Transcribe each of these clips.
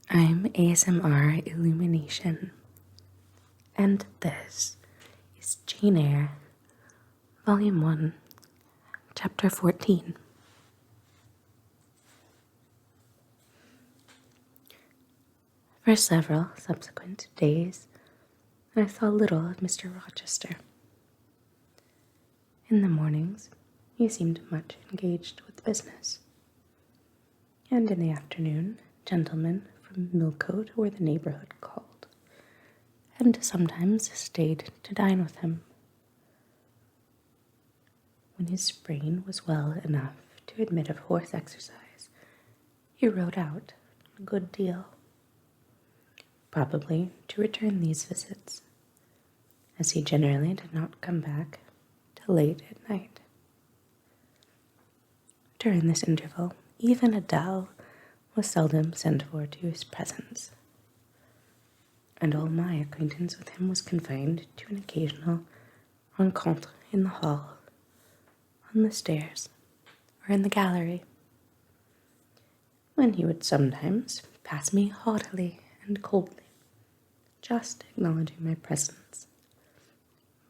I'm ASMR Illumination, and this is Jane Eyre, Volume 1, Chapter 14. For several subsequent days, I saw little of Mr. Rochester. In the mornings, he seemed much engaged with business, and in the afternoon, gentlemen from Millcote or the neighborhood called, and sometimes stayed to dine with him. When his brain was well enough to admit of horse exercise, he rode out a good deal, probably to return these visits, as he generally did not come back till late at night. During this interval, even Adele was seldom sent for to his presence, and all my acquaintance with him was confined to an occasional rencontre in the hall, on the stairs, or in the gallery, when he would sometimes pass me haughtily and coldly, just acknowledging my presence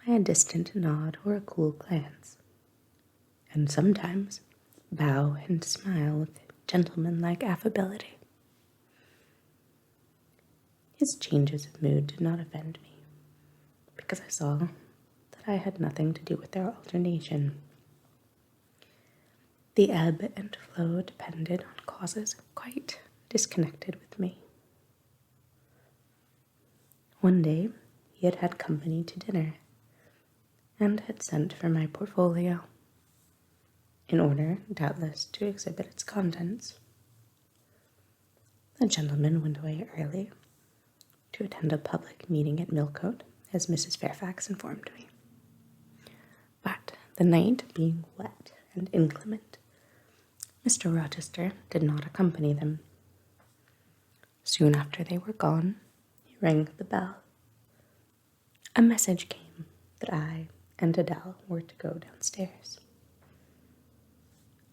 by a distant nod or a cool glance, and sometimes bow and smile with gentlemanlike affability. His changes of mood did not offend me, because I saw that I had nothing to do with their alternation. The ebb and flow depended on causes quite disconnected with me. One day he had had company to dinner, and had sent for my portfolio, in order, doubtless, to exhibit its contents. The gentleman went away early to attend a public meeting at Millcote, as Mrs. Fairfax informed me. But the night being wet and inclement, Mr. Rochester did not accompany them. Soon after they were gone, he rang the bell. A message came that I and Adele were to go downstairs.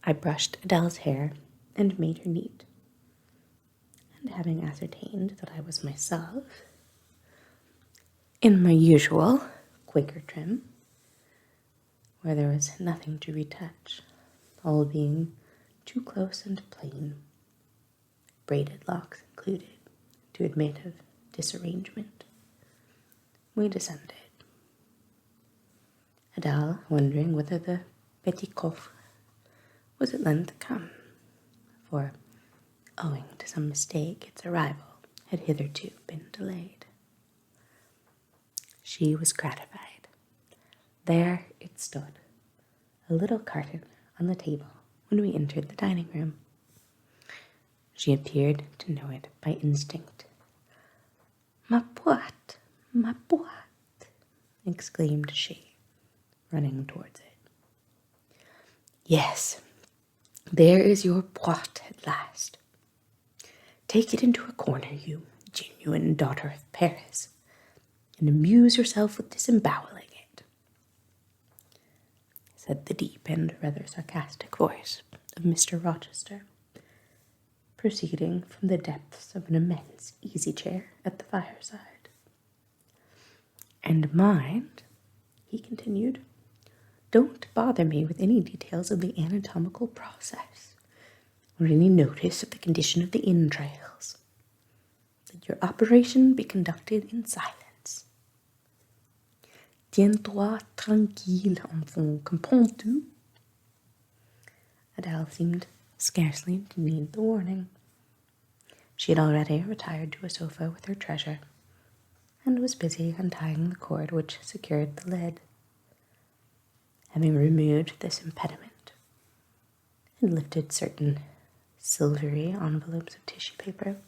I brushed Adele's hair and made her neat, and having ascertained that I was myself, in my usual Quaker trim, where there was nothing to retouch, all being too close and plain, braided locks included, to admit of disarrangement, we descended. Adele wondering whether the petit coffre was at length come, for, owing to some mistake, its arrival had hitherto been delayed. She was gratified. There it stood, a little carton on the table, when we entered the dining room. She appeared to know it by instinct. "Ma boîte, ma boîte," exclaimed she, running towards it. "Yes, there is your boîte at last. Take it into a corner, you genuine daughter of Paris, and amuse yourself with disemboweling it," said the deep and rather sarcastic voice of Mr. Rochester, proceeding from the depths of an immense easy-chair at the fireside. "And mind," he continued, "don't bother me with any details of the anatomical process, or any notice of the condition of the entrails. Let your operation be conducted in silence. Tiens-toi tranquille, enfant, comprends-tu?" Adele seemed scarcely to need the warning. She had already retired to a sofa with her treasure, and was busy untying the cord which secured the lid. Having removed this impediment, and lifted certain silvery envelopes of tissue paper,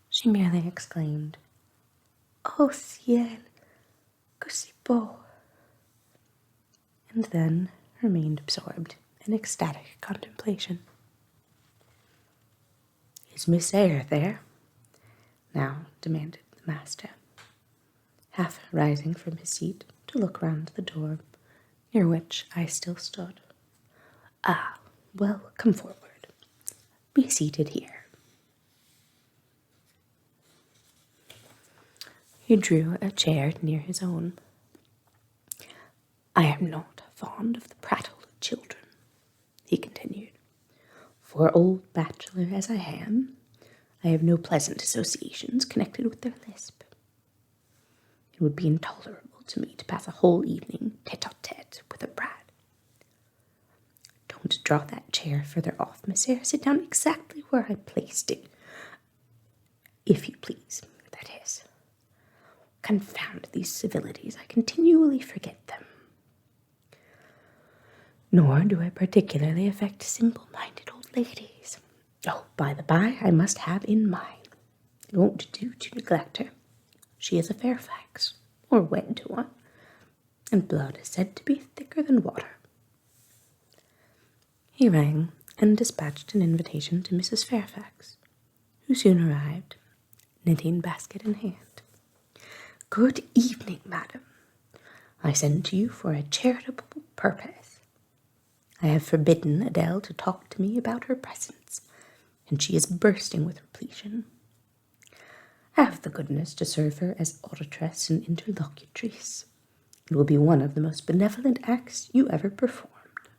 she merely exclaimed, "Oh ciel, que c'est beau!" and then remained absorbed in ecstatic contemplation. "Is Miss Eyre there?" now demanded the master, half rising from his seat to look round the door, near which I still stood. "Ah, well, come forward. Be seated here." He drew a chair near his own. "I am not fond of the prattle of children," he continued. "For old bachelor as I am, I have no pleasant associations connected with their lisp. It would be intolerable to me to pass a whole evening tete-a-tete with a brat. Don't draw that chair further off, Miss Eyre. Sit down exactly where I placed it. If you please, that is. Confound these civilities. I continually forget them. Nor do I particularly affect simple-minded old ladies. Oh, by the by, I must have in mind. It won't do to neglect her. She is a Fairfax, or wed to one, and blood is said to be thicker than water." He rang and dispatched an invitation to Mrs. Fairfax, who soon arrived, knitting basket in hand. "Good evening, madam. I send to you for a charitable purpose. I have forbidden Adele to talk to me about her presents, and she is bursting with repletion. Have the goodness to serve her as auditress and interlocutrice. It will be one of the most benevolent acts you ever performed."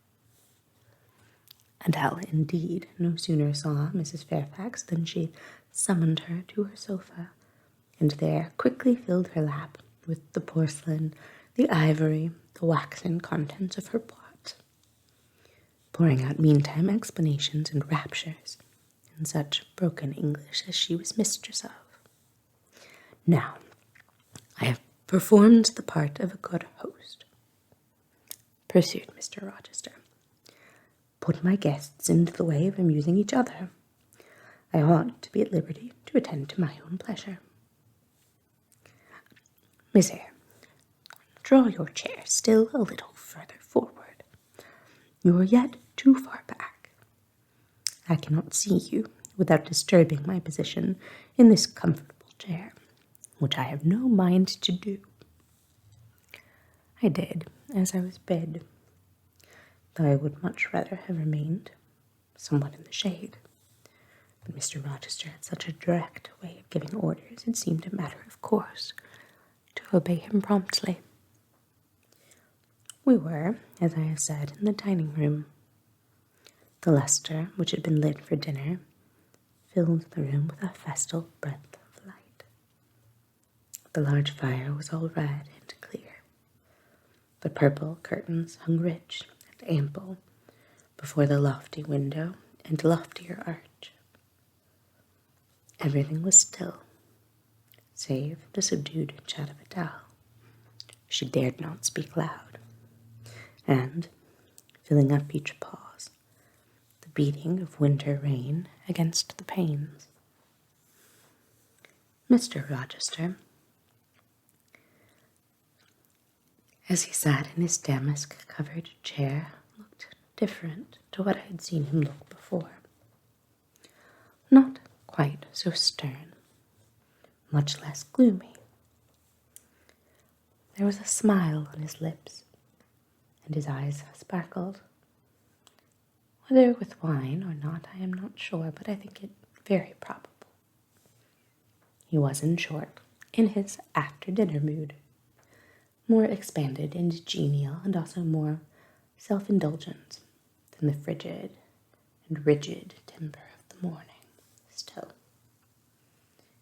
Adele, indeed, no sooner saw Mrs. Fairfax than she summoned her to her sofa, and there quickly filled her lap with the porcelain, the ivory, the waxen contents of her pot, pouring out meantime explanations and raptures in such broken English as she was mistress of. "Now, I have performed the part of a good host," pursued Mr. Rochester. "Put my guests into the way of amusing each other. I ought to be at liberty to attend to my own pleasure. Miss Eyre, draw your chair still a little further forward. You are yet too far back. I cannot see you without disturbing my position in this comfortable chair, which I have no mind to do." I did as I was bid, though I would much rather have remained somewhat in the shade. But Mr. Rochester had such a direct way of giving orders, it seemed a matter of course to obey him promptly. We were, as I have said, in the dining room. The lustre, which had been lit for dinner, filled the room with a festal breadth of light. The large fire was all red and clear. The purple curtains hung rich and ample before the lofty window and loftier arch. Everything was still, save the subdued chat of Adele. She dared not speak loud, and, filling up each pause, the beating of winter rain against the panes. Mr. Rochester, as he sat in his damask-covered chair, looked different to what I had seen him look before. Not quite so stern, much less gloomy. There was a smile on his lips, and his eyes sparkled. Whether with wine or not, I am not sure, but I think it very probable. He was, in short, in his after-dinner mood, more expanded and genial, and also more self-indulgent than the frigid and rigid temper of the morning. Still,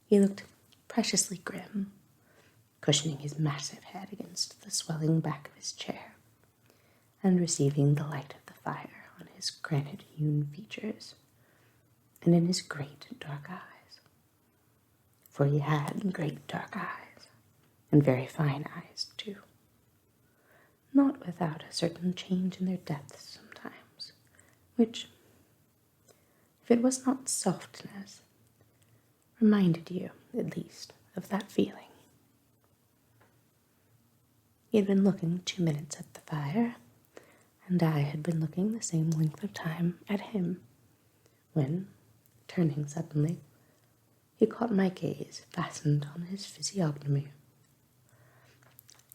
he looked preciously grim, cushioning his massive head against the swelling back of his chair, and receiving the light of the fire on his granite-hewn features, and in his great dark eyes. For he had great dark eyes, and very fine eyes, too. Not without a certain change in their depths sometimes, which, if it was not softness, reminded you, at least, of that feeling. He had been looking 2 minutes at the fire, and I had been looking the same length of time at him, when, turning suddenly, he caught my gaze fastened on his physiognomy.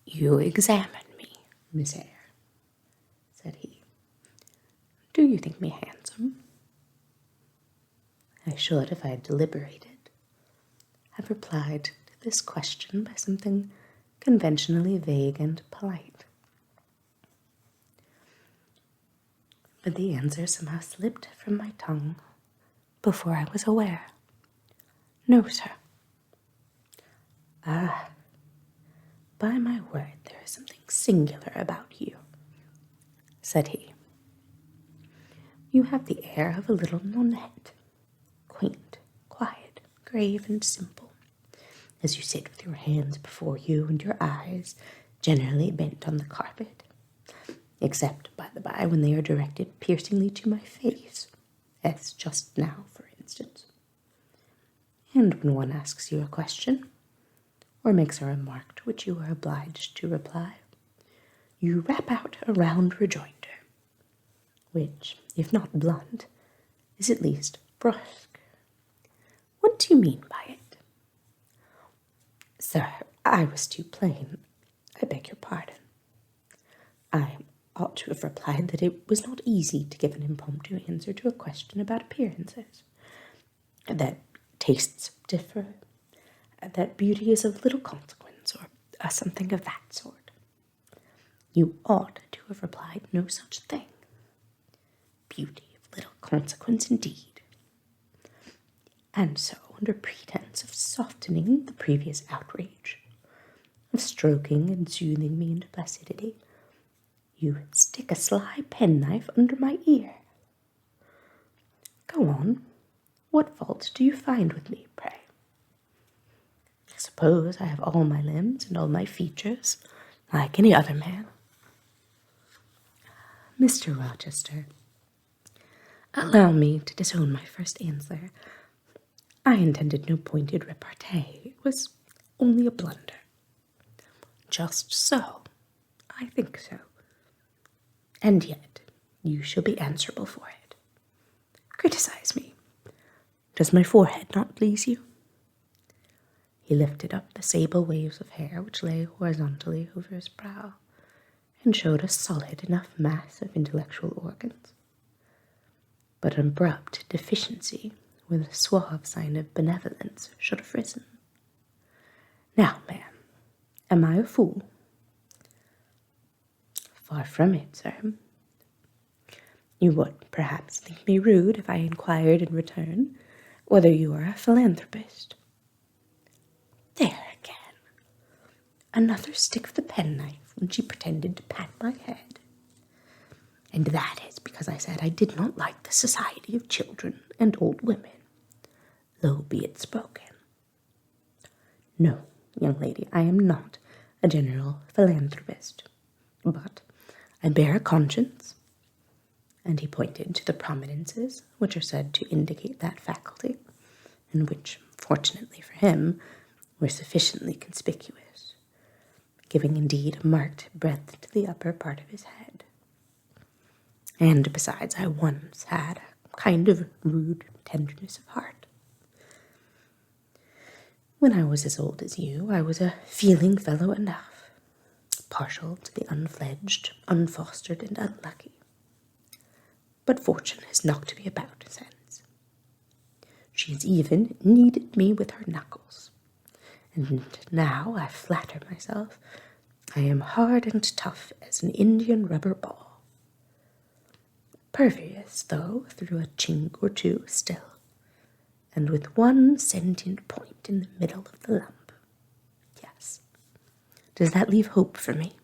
"You examine me, Miss Eyre," said he. "Do you think me handsome?" I should, if I had deliberated, have replied to this question by something conventionally vague and polite. But the answer somehow slipped from my tongue before I was aware. "No, sir." "Ah, by my word, there is something singular about you," said he. "You have the air of a little nonnette, quaint, quiet, grave, and simple, as you sit with your hands before you and your eyes generally bent on the carpet, except, by the by, when they are directed piercingly to my face, as just now, for instance. And when one asks you a question, or makes a remark to which you are obliged to reply, you rap out a round rejoinder, which, if not blunt, is at least brusque. What do you mean by it?" "Sir, I was too plain. I beg your pardon. I ought to have replied that it was not easy to give an impromptu answer to a question about appearances, that tastes differ, that beauty is of little consequence, or something of that sort. You ought to have replied no such thing. Beauty of little consequence indeed. And so, under pretense of softening the previous outrage, of stroking and soothing me into placidity, you stick a sly penknife under my ear. Go on. What fault do you find with me, pray? I suppose I have all my limbs and all my features, like any other man." "Mr. Rochester, allow me to disown my first answer. I intended no pointed repartee. It was only a blunder." "Just so. I think so. And yet you shall be answerable for it. Criticize me. Does my forehead not please you?" He lifted up the sable waves of hair which lay horizontally over his brow, and showed a solid enough mass of intellectual organs, but an abrupt deficiency where the suave sign of benevolence should have risen. "Now, ma'am, am I a fool?" "Far from it, sir. You would perhaps think me rude if I inquired in return whether you are a philanthropist." There again! Another stick of the penknife when she pretended to pat my head. And that is because I said I did not like the society of children and old women. Low be it spoken. No, young lady, I am not a general philanthropist, but I bear a conscience, and he pointed to the prominences which are said to indicate that faculty, and which, fortunately for him, were sufficiently conspicuous, giving indeed a marked breadth to the upper part of his head. And besides, I once had a kind of rude tenderness of heart. When I was as old as you, I was a feeling fellow enough, partial to the unfledged, unfostered, and unlucky. But fortune has knocked me about since. She has even kneaded me with her knuckles, and now I flatter myself I am hard and tough as an Indian rubber ball. Pervious, though, through a chink or two still, and with one sentient point in the middle of the lump. Yes. Does that leave hope for me?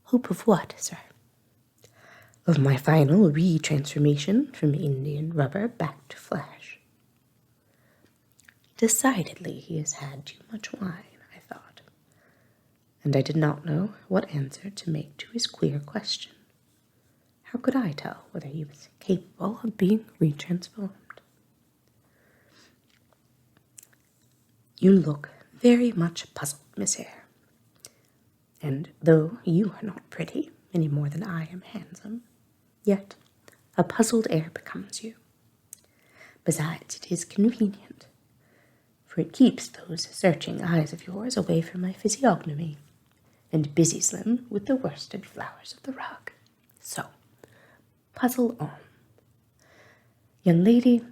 Hope of what, sir? Of my final retransformation from Indian rubber back to flesh. Decidedly he has had too much wine, I thought, and I did not know what answer to make to his queer question. How could I tell whether he was capable of being retransformed? You look very much puzzled, Miss Eyre, and though you are not pretty any more than I am handsome, yet a puzzled air becomes you. Besides, it is convenient, for it keeps those searching eyes of yours away from my physiognomy, and busies them with the worsted flowers of the rug. So, puzzle on. Young lady,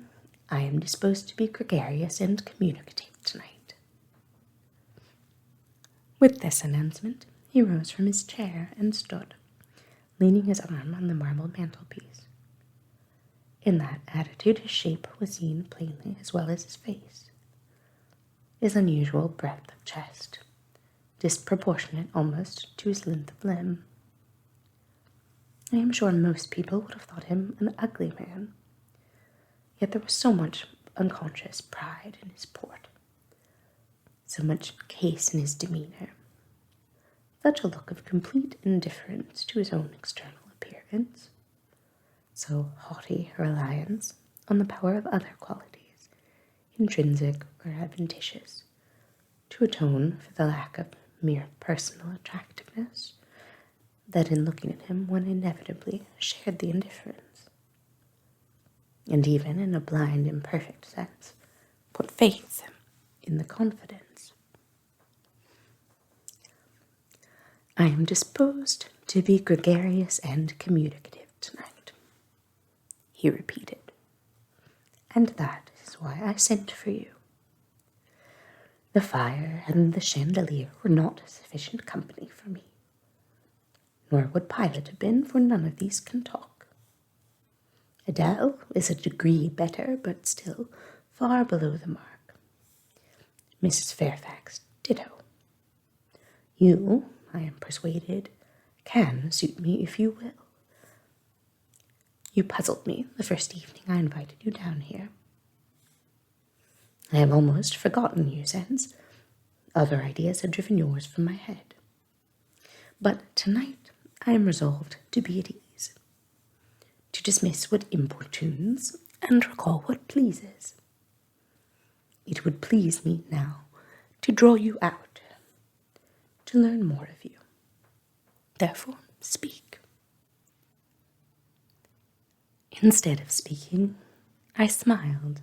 I am disposed to be gregarious and communicative tonight. With this announcement, he rose from his chair and stood, leaning his arm on the marble mantelpiece. In that attitude his shape was seen plainly as well as his face. His unusual breadth of chest, disproportionate almost to his length of limb. I am sure most people would have thought him an ugly man, yet there was so much unconscious pride in his port, so much case in his demeanour, such a look of complete indifference to his own external appearance, so haughty a reliance on the power of other qualities, intrinsic or adventitious, to atone for the lack of mere personal attractiveness, that in looking at him one inevitably shared the indifference, and even in a blind imperfect sense put faith in the confidence. I am disposed to be gregarious and communicative tonight, he repeated, and that is why I sent for you. The fire and the chandelier were not sufficient company for me, nor would Pilate have been, for none of these can talk. Adele is a degree better, but still far below the mark. Mrs. Fairfax ditto. You, I am persuaded, can suit me if you will. You puzzled me the first evening I invited you down here. I have almost forgotten you since. Other ideas had driven yours from my head. But tonight I am resolved to be at ease, to dismiss what importunes and recall what pleases. It would please me now to draw you out, to learn more of you. Therefore, speak. Instead of speaking, I smiled,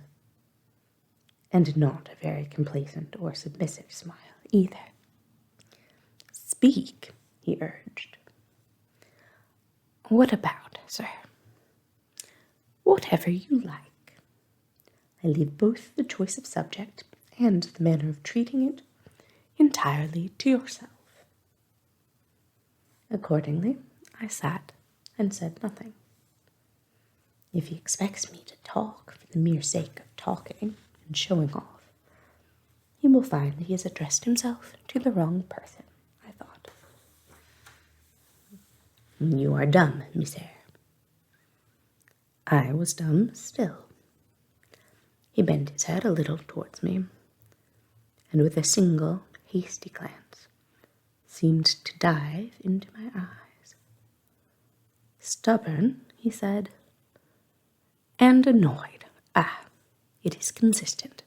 and not a very complacent or submissive smile either. Speak, he urged. What about, sir? Whatever you like. I leave both the choice of subject and the manner of treating it entirely to yourself. Accordingly, I sat and said nothing. If he expects me to talk for the mere sake of talking and showing off, he will find that he has addressed himself to the wrong person, I thought. You are dumb, Miss Eyre. I was dumb still. He bent his head a little towards me, and with a single hasty glance seemed to dive into my eyes. Stubborn, he said, and annoyed. Ah, it is consistent.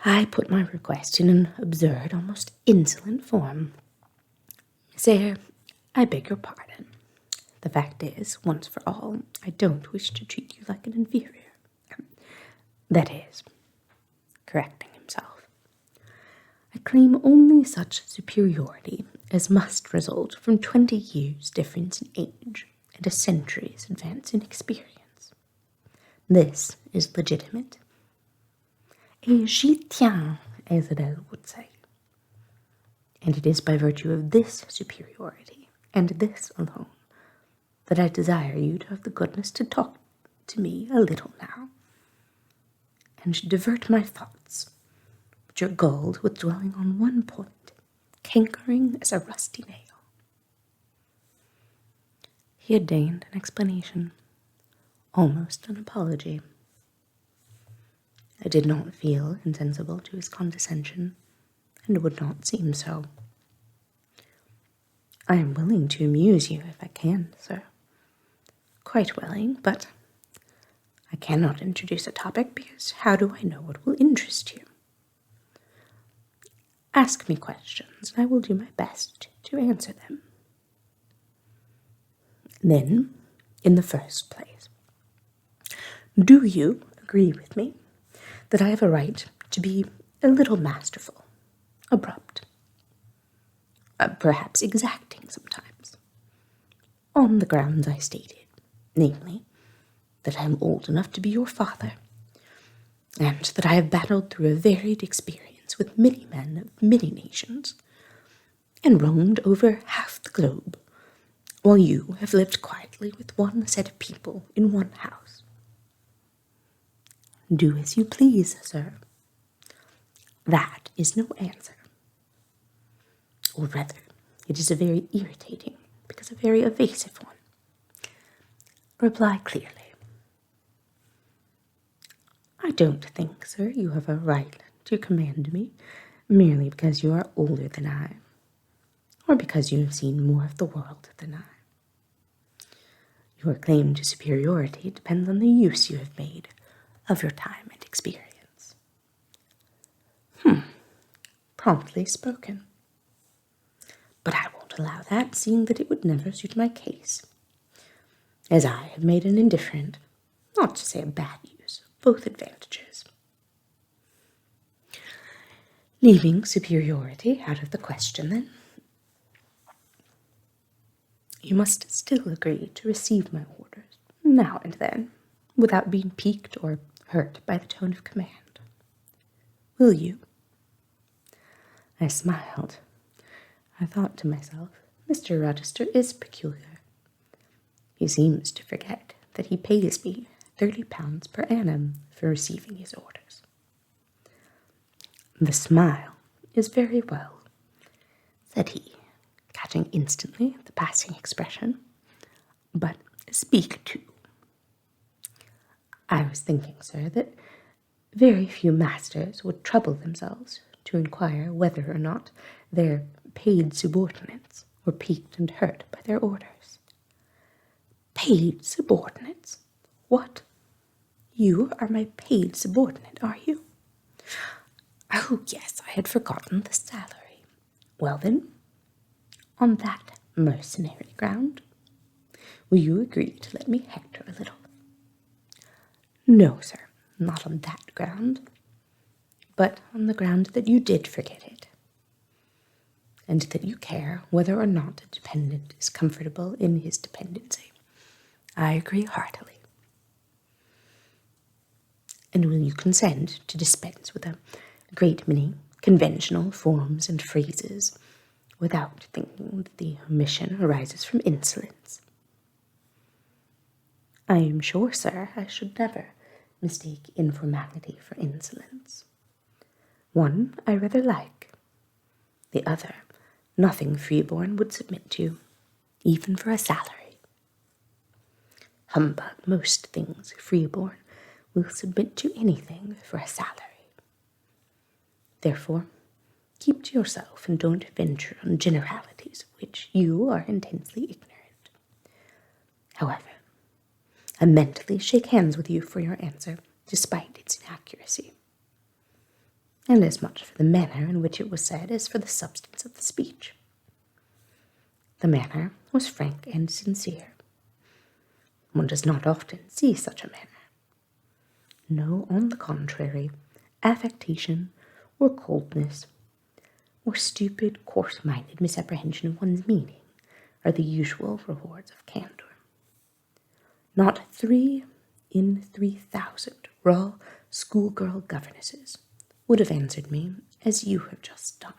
I put my request in an absurd, almost insolent form. Miss Eyre, I beg your pardon. The fact is, once for all, I don't wish to treat you like an inferior. That is, correcting himself, I claim only such superiority as must result from 20 years' difference in age and a century's advance in experience. This is legitimate. Et j'y tiens, as Adele would say. And it is by virtue of this superiority, and this alone, that I desire you to have the goodness to talk to me a little now, and to divert my thoughts, which are gulled with dwelling on one point, cankering as a rusty nail. He had deigned an explanation, almost an apology. I did not feel insensible to his condescension, and would not seem so. I am willing to amuse you if I can, sir. Quite willing, but I cannot introduce a topic because how do I know what will interest you? Ask me questions, and I will do my best to answer them. Then, in the first place, do you agree with me that I have a right to be a little masterful, abrupt, perhaps exacting sometimes, on the grounds I stated, namely, that I am old enough to be your father, and that I have battled through a varied experience alliance with many men of many nations, and roamed over half the globe, while you have lived quietly with one set of people in one house. Do as you please, sir. That is no answer. Or rather, it is a very irritating, because a very evasive one. Reply clearly. I don't think, sir, you have a right to command me merely because you are older than I, or because you have seen more of the world than I. Your claim to superiority depends on the use you have made of your time and experience. Promptly spoken. But I won't allow that, seeing that it would never suit my case, as I have made an indifferent, not to say a bad use, of both advantages. Leaving superiority out of the question, then, you must still agree to receive my orders, now and then, without being piqued or hurt by the tone of command. Will you? I smiled. I thought to myself, Mr. Rochester is peculiar. He seems to forget that he pays me £30 per annum for receiving his orders. The smile is very well, said he, catching instantly the passing expression, but speak to. I was thinking, sir, that very few masters would trouble themselves to inquire whether or not their paid subordinates were piqued and hurt by their orders. Paid subordinates? What? You are my paid subordinate, are you? Oh, yes, I had forgotten the salary. Well, then, on that mercenary ground, will you agree to let me hector a little? No, sir, not on that ground, but on the ground that you did forget it, and that you care whether or not a dependent is comfortable in his dependency. I agree heartily. And will you consent to dispense with a great many conventional forms and phrases without thinking that the omission arises from insolence? I am sure, sir, I should never mistake informality for insolence. One I rather like. The other, nothing freeborn would submit to, even for a salary. Humbug, most things freeborn will submit to anything for a salary. Therefore, keep to yourself and don't venture on generalities of which you are intensely ignorant. However, I mentally shake hands with you for your answer, despite its inaccuracy, and as much for the manner in which it was said as for the substance of the speech. The manner was frank and sincere. One does not often see such a manner. No, on the contrary, affectation or coldness or stupid, coarse-minded misapprehension of one's meaning are the usual rewards of candor. Not 3 in 3,000 raw schoolgirl governesses would have answered me as you have just done.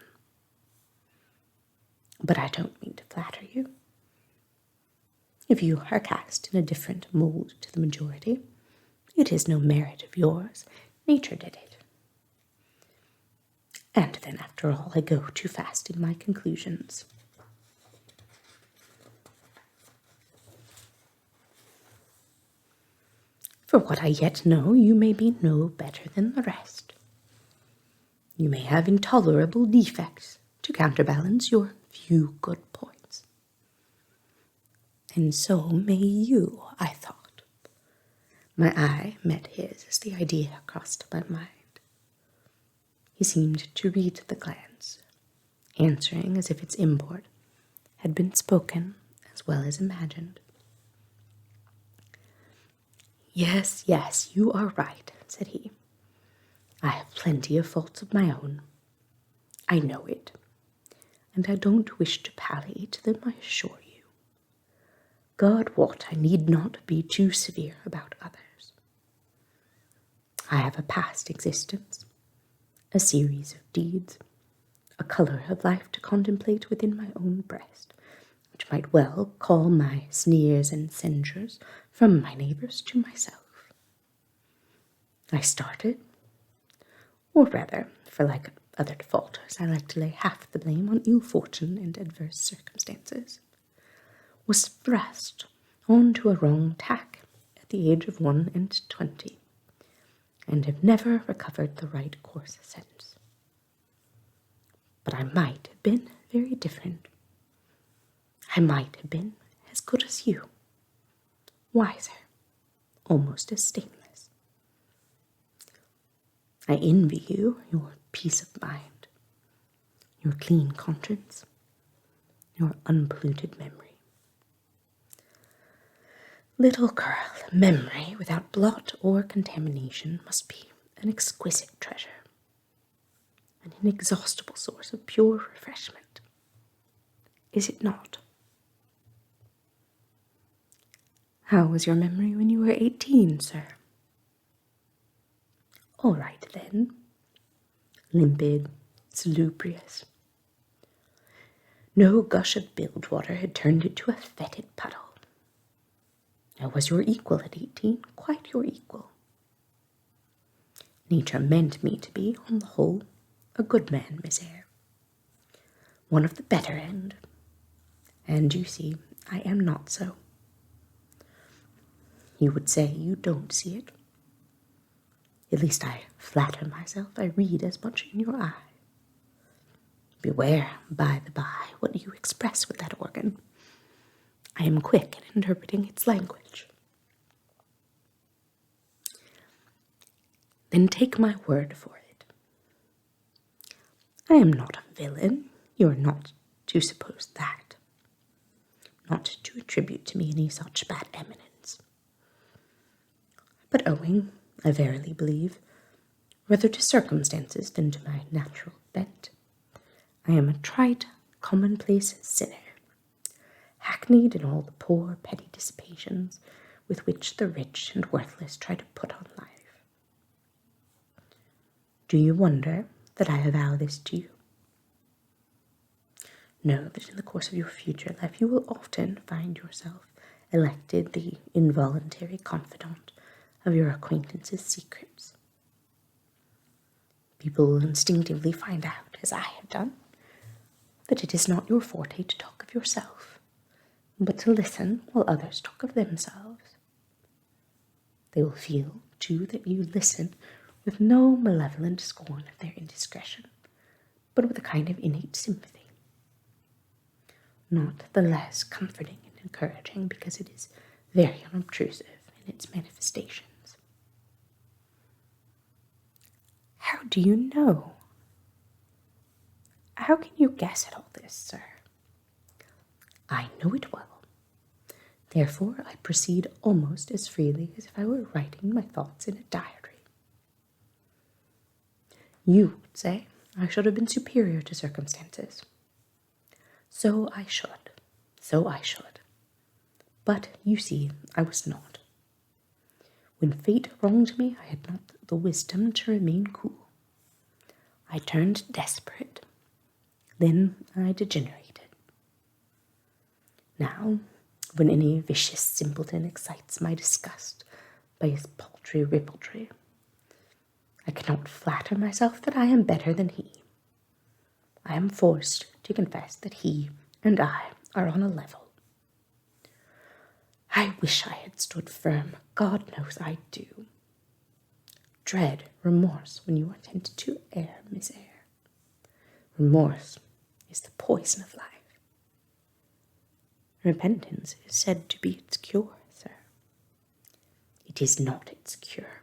But I don't mean to flatter you. If you are cast in a different mold to the majority, it is no merit of yours. Nature did it. And then, after all, I go too fast in my conclusions. For what I yet know, you may be no better than the rest. You may have intolerable defects to counterbalance your few good points. And so may you, I thought. My eye met his as the idea crossed my mind. He seemed to read the glance, answering as if its import had been spoken as well as imagined. Yes, yes, you are right, said he. I have plenty of faults of my own. I know it, and I don't wish to palliate them, I assure you. God wot, I need not be too severe about others. I have a past existence, a series of deeds, a colour of life to contemplate within my own breast, which might well call my sneers and censures from my neighbours to myself. I started, or rather, for like other defaulters, I like to lay half the blame on ill fortune and adverse circumstances, was thrust on to a wrong tack at the age of 21, and have never recovered the right course since. But I might have been very different. I might have been as good as you, wiser, almost as stainless. I envy you your peace of mind, your clean conscience, your unpolluted memory. Little girl, memory without blot or contamination must be an exquisite treasure, an inexhaustible source of pure refreshment. Is it not? How was your memory when you were 18, sir? All right, then. Limpid, salubrious. No gush of bilge water had turned it to a fetid puddle. I was your equal at 18, quite your equal. Nature meant me to be, on the whole, a good man, Miss Eyre. One of the better end. And you see, I am not so. You would say you don't see it. At least I flatter myself I read as much in your eye. Beware, by the by, what you express with that organ. I am quick at interpreting its language. Then take my word for it. I am not a villain. You are not to suppose that. Not to attribute to me any such bad eminence. But owing, I verily believe, rather to circumstances than to my natural bent, I am a trite, commonplace sinner, hackneyed in all the poor, petty dissipations with which the rich and worthless try to put on life. Do you wonder that I avow this to you? Know that in the course of your future life you will often find yourself elected the involuntary confidant of your acquaintances' secrets. People will instinctively find out, as I have done, that it is not your forte to talk of yourself, but to listen while others talk of themselves. They will feel, too, that you listen with no malevolent scorn of their indiscretion, but with a kind of innate sympathy, not the less comforting and encouraging because it is very unobtrusive in its manifestations. How do you know? How can you guess at all this, sir? I know it well. Therefore, I proceed almost as freely as if I were writing my thoughts in a diary. You would say I should have been superior to circumstances. So I should. But, you see, I was not. When fate wronged me, I had not the wisdom to remain cool. I turned desperate. Then I degenerated. Now, when any vicious simpleton excites my disgust by his paltry ribaldry, I cannot flatter myself that I am better than he. I am forced to confess that he and I are on a level. I wish I had stood firm. God knows I do. Dread remorse when you are tempted to err, Miss Eyre. Remorse is the poison of life. Repentance is said to be its cure, sir. It is not its cure.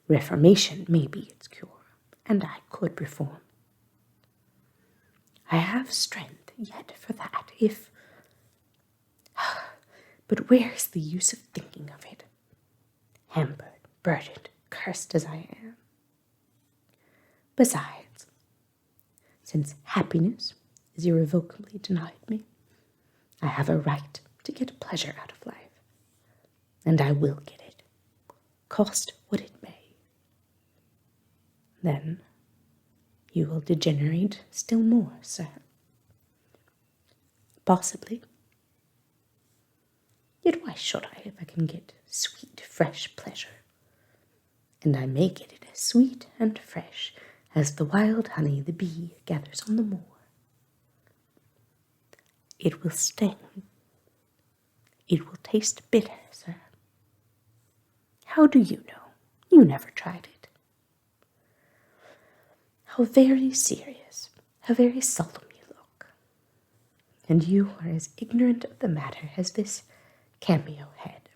Reformation may be its cure, and I could reform. I have strength yet for that, if... But where is the use of thinking of it? Hampered, burdened, cursed as I am. Besides, since happiness is irrevocably denied me, I have a right to get pleasure out of life, and I will get it, cost what it may. Then you will degenerate still more, sir. Possibly. Yet why should I if I can get sweet, fresh pleasure? And I may get it as sweet and fresh as the wild honey the bee gathers on the moor. It will sting. It will taste bitter, sir. How do you know? You never tried it. How very serious, how very solemn you look. And you are as ignorant of the matter as this cameo head,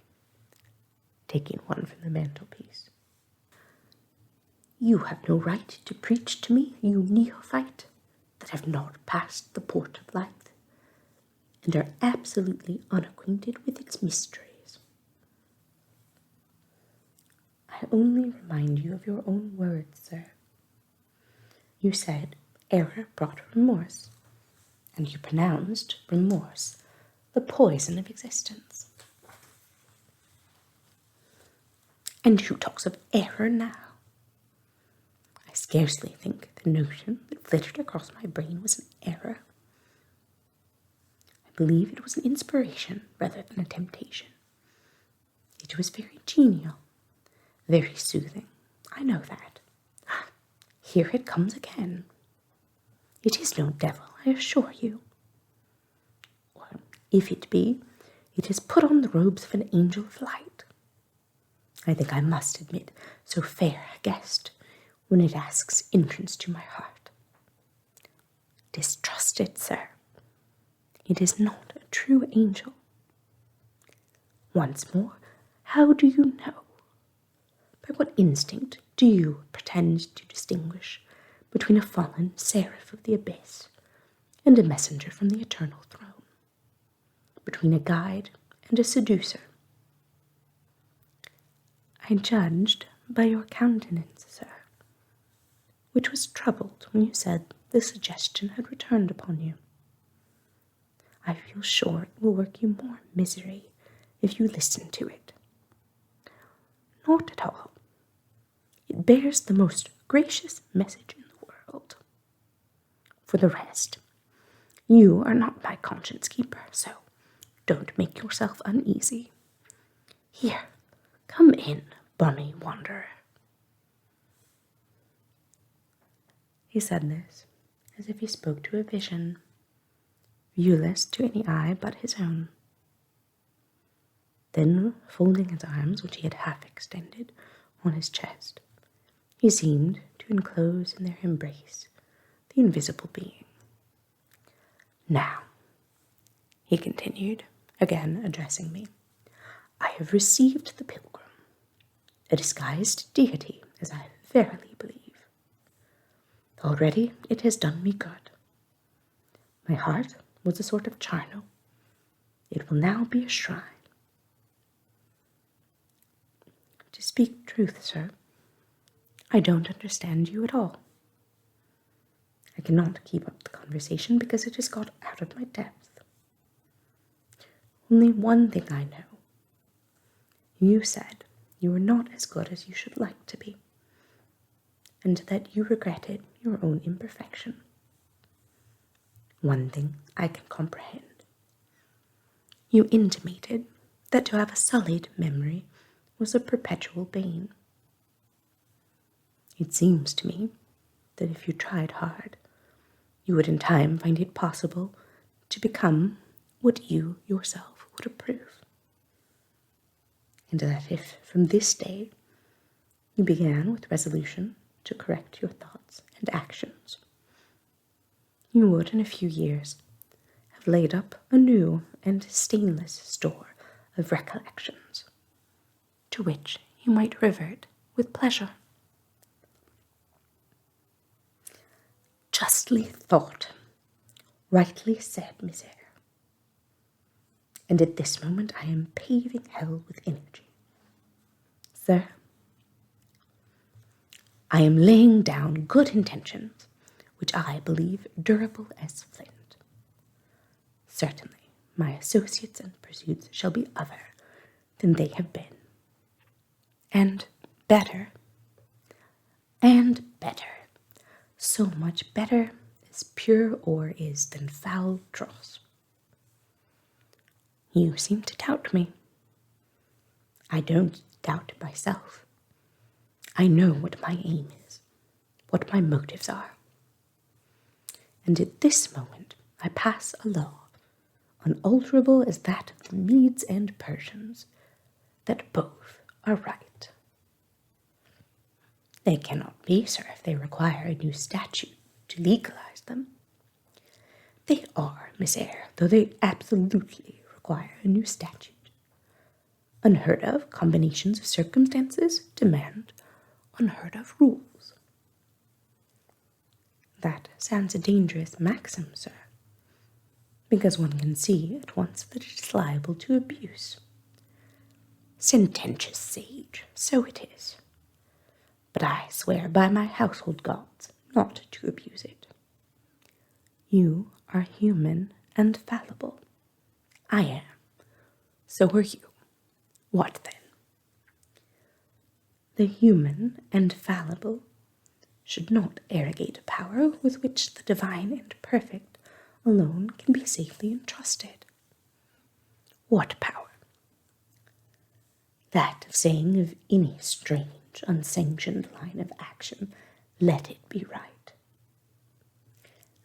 taking one from the mantelpiece. You have no right to preach to me, you neophyte, that have not passed the port of life, and are absolutely unacquainted with its mysteries. I only remind you of your own words, sir. You said Eyre brought remorse, and you pronounced remorse the poison of existence. And who talks of Eyre now? I scarcely think the notion that flitted across my brain was an error. I believe it was an inspiration rather than a temptation. It was very genial, very soothing. I know that. Here it comes again. It is no devil, I assure you. Or, if it be, it has put on the robes of an angel of light. I think I must admit so fair a guest when it asks entrance to my heart. Distrust it, sir. It is not a true angel. Once more, how do you know? By what instinct do you pretend to distinguish between a fallen seraph of the abyss and a messenger from the eternal throne? Between a guide and a seducer? I judged by your countenance, sir, which was troubled when you said the suggestion had returned upon you. I feel sure it will work you more misery if you listen to it. Not at all. It bears the most gracious message in the world. For the rest, you are not my conscience keeper, so don't make yourself uneasy. Here, come in, bonny wanderer. He said this as if he spoke to a vision, viewless to any eye but his own. Then, folding his arms, which he had half extended, on his chest, he seemed to enclose in their embrace the invisible being. Now, he continued, again addressing me, I have received the pilgrim, a disguised deity, as I verily believe. Already it has done me good. My heart was a sort of charnel. It will now be a shrine. To speak truth, sir, I don't understand you at all. I cannot keep up the conversation because it has got out of my depth. Only one thing I know. You said you were not as good as you should like to be, and that you regretted your own imperfection. One thing I can comprehend. You intimated that to have a sullied memory was a perpetual bane. It seems to me that if you tried hard, you would in time find it possible to become what you yourself would approve. And that if from this day you began with resolution to correct your thoughts and actions, you would in a few years have laid up a new and stainless store of recollections, to which you might revert with pleasure. Justly thought, rightly said, Miss Eyre. And at this moment I am paving hell with energy. Sir, I am laying down good intentions, which I believe durable as flint. Certainly, my associates and pursuits shall be other than they have been, and better, So much better as pure ore is than foul dross. You seem to doubt me. I don't doubt myself. I know what my aim is, what my motives are. And at this moment I pass a law, unalterable as that of the Medes and Persians, that both are right. They cannot be, sir, if they require a new statute to legalize them. They are, Miss Eyre, though they absolutely require a new statute. Unheard of combinations of circumstances demand unheard of rules. That sounds a dangerous maxim, sir, because one can see at once that it is liable to abuse. Sententious sage, so it is. But I swear by my household gods not to abuse it. You are human and fallible. I am. So are you. What then? The human and fallible should not arrogate a power with which the divine and perfect alone can be safely entrusted. What power? That of saying of any strange, unsanctioned line of action, let it be right.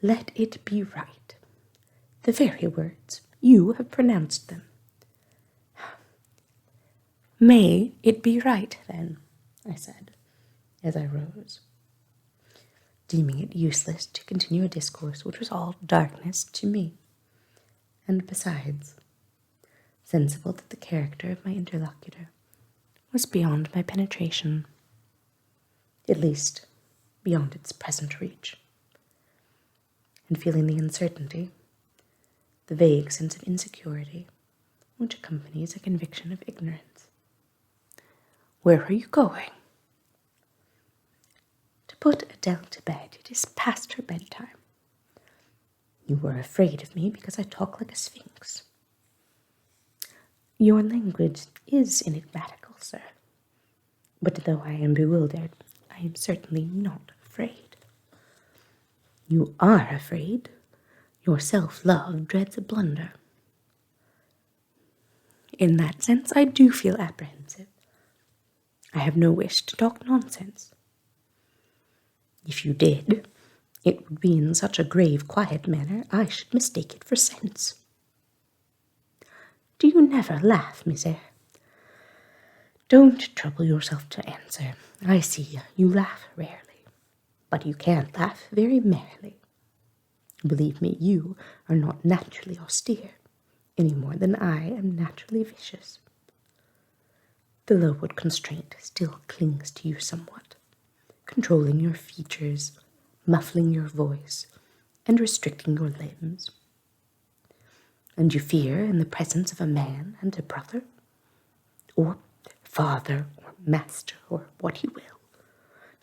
Let it be right. The very words, you have pronounced them. May it be right, then, I said, as I rose, deeming it useless to continue a discourse which was all darkness to me, and besides, sensible that the character of my interlocutor was beyond my penetration, at least beyond its present reach, and feeling the uncertainty, the vague sense of insecurity which accompanies a conviction of ignorance. Where are you going? To put Adele to bed. It is past her bedtime. You were afraid of me because I talk like a sphinx. Your language is enigmatical, sir. But though I am bewildered, I am certainly not afraid. You are afraid. Your self-love dreads a blunder. In that sense, I do feel apprehensive. I have no wish to talk nonsense. If you did, it would be in such a grave, quiet manner I should mistake it for sense. Do you never laugh, Miss Eyre? Don't trouble yourself to answer. I see you laugh rarely, but you can laugh very merrily. Believe me, you are not naturally austere, any more than I am naturally vicious. The lowered constraint still clings to you somewhat, controlling your features, muffling your voice, and restricting your limbs. And you fear in the presence of a man and a brother, or father, or master, or what you will,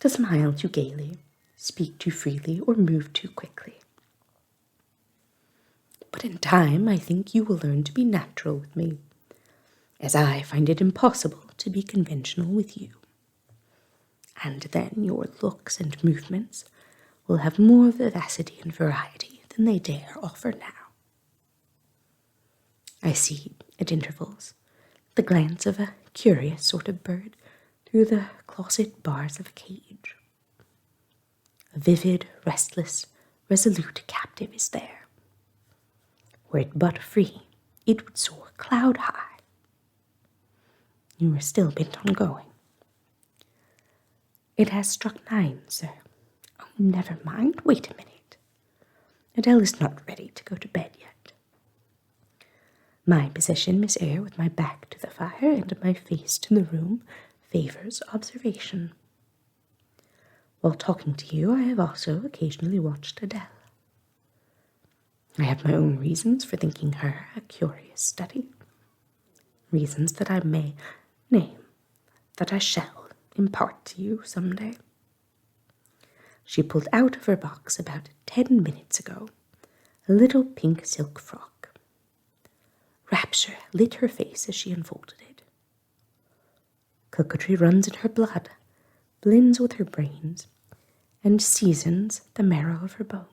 to smile too gaily, speak too freely, or move too quickly. But in time, I think you will learn to be natural with me, as I find it impossible to be conventional with you. And then your looks and movements will have more vivacity and variety than they dare offer now. I see, at intervals, the glance of a curious sort of bird through the closet bars of a cage. A vivid, restless, resolute captive is there. Were it but free, it would soar cloud high. You are still bent on going. It has struck 9, sir. Oh, never mind. Wait a minute. Adele is not ready to go to bed yet. My position, Miss Eyre, with my back to the fire and my face to the room, favors observation. While talking to you, I have also occasionally watched Adele. I have my own reasons for thinking her a curious study. Reasons that I may name, that I shall impart to you some day. She pulled out of her box about 10 minutes ago a little pink silk frock. Rapture lit her face as she unfolded it. Coquetry runs in her blood, blends with her brains, and seasons the marrow of her bones.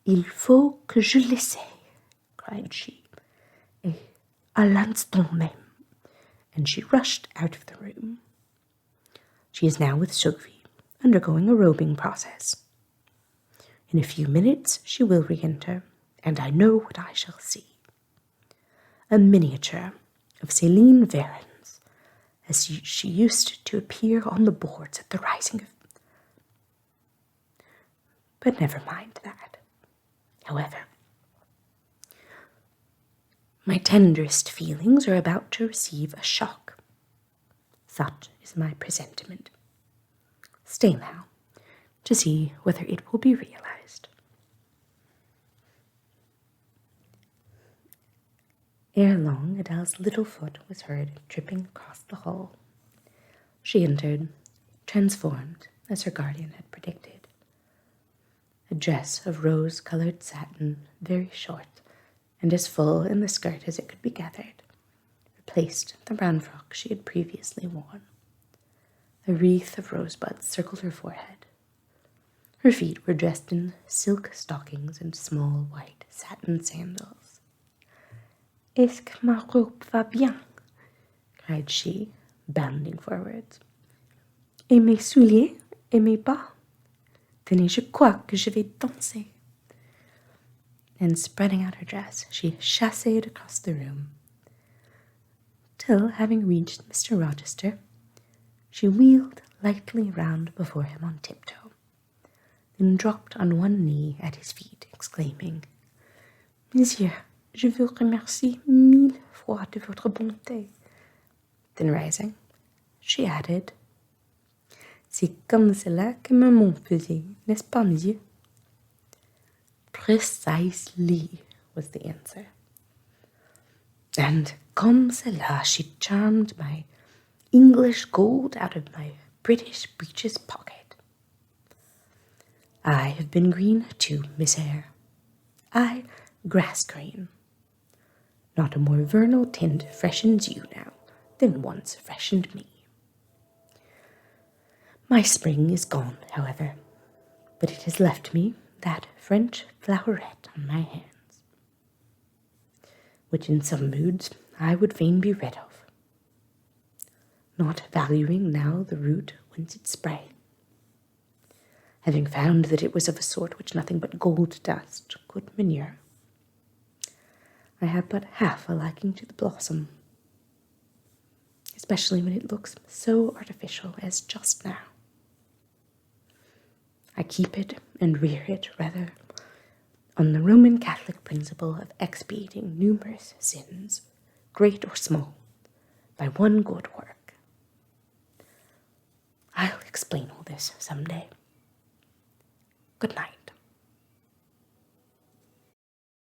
Il faut que je l'essaie, cried she, et à l'instant même, and she rushed out of the room. She is now with Sophie, undergoing a robing process. In a few minutes she will re-enter, and I know what I shall see. A miniature of Céline Varens, as she used to appear on the boards at the rising of... But never mind that. However, my tenderest feelings are about to receive a shock. Such is my presentiment. Stay now, to see whether it will be realized. Ere long, Adele's little foot was heard tripping across the hall. She entered, transformed, as her guardian had predicted. A dress of rose-colored satin, very short, and as full in the skirt as it could be gathered, replaced the brown frock she had previously worn. A wreath of rosebuds circled her forehead. Her feet were dressed in silk stockings and small white satin sandals. "Est-ce que ma robe va bien?" cried she, bounding forwards. "Et mes souliers, et mes bas? Tenez, je crois que je vais danser." And spreading out her dress, she chassed across the room, till, having reached Mr. Rochester, she wheeled lightly round before him on tiptoe, then dropped on one knee at his feet, exclaiming, "Monsieur, je vous remercie 1000 fois de votre bonté." Then rising, she added, "C'est comme cela que maman faisait, n'est-ce pas, monsieur?" "Precisely," was the answer. "And comme cela she charmed my English gold out of my British breeches pocket. I have been green too, Miss Eyre. I, grass green. Not a more vernal tint freshens you now than once freshened me. My spring is gone, however, but it has left me that French floweret on my hands, which in some moods I would fain be rid of, not valuing now the root whence it sprang, having found that it was of a sort which nothing but gold dust could manure. I have but half a liking to the blossom, especially when it looks so artificial as just now. I keep it and rear it rather on the Roman Catholic principle of expiating numerous sins, great or small, by one good work. I'll explain all this some day. Good night."